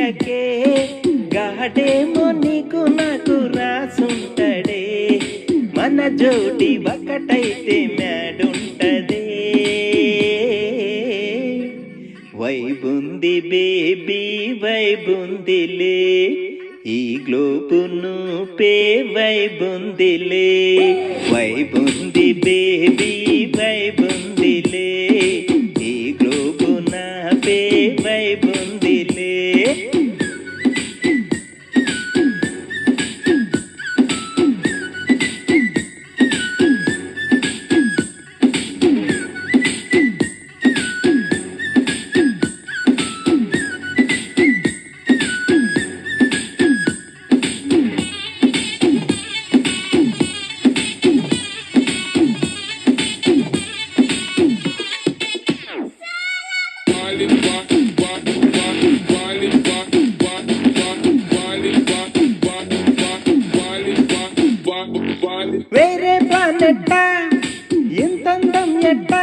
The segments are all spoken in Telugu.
పెట్టకే గాడేమో నీకు నాకు రాసుంటడే మన జోడి ఒకటైతే మ్యాడుంటదే వైబుంది బేబీ వైబుందిలే ఈ గ్లోబును పే వైబుందిలే వైబుంది బేబీ వైబుందిలే ఈ గ్లోబు నా పే వైబుందిలే వేరే ప్లానెట్ట ఇంతందం ఎట్ట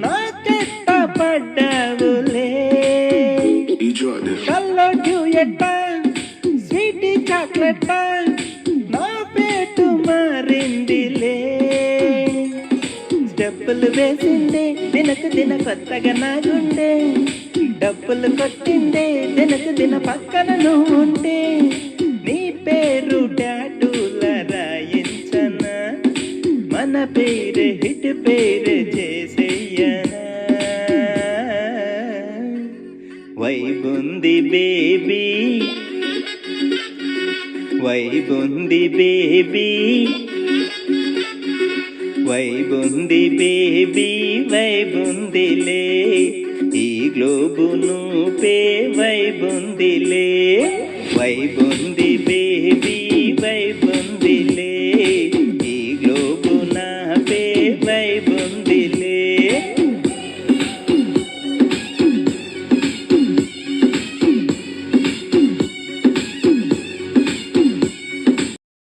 నాకెట్ట పడ్డావులే కల్లో డ్యూయెట్ట స్వీటీ చాక్లెట్ట నా పేటు మారిందిలే స్టెప్పులు వేసిందే దినకు దిన కొత్తగా నా గుండె డబ్బులు కొట్టిందే దినకు దిన పక్కన నువ్వు ఉంటే నీ పేరు టాటూల రాయించనా మన పేరు హిట్ పేరు చేసేయనా వైబుంది బేబీ వైబుంది బేబీ వైబుంది బేబీ వైబుందిలే ఈ గ్లోబును పే వైబుందిలే వైబుంది బేబీ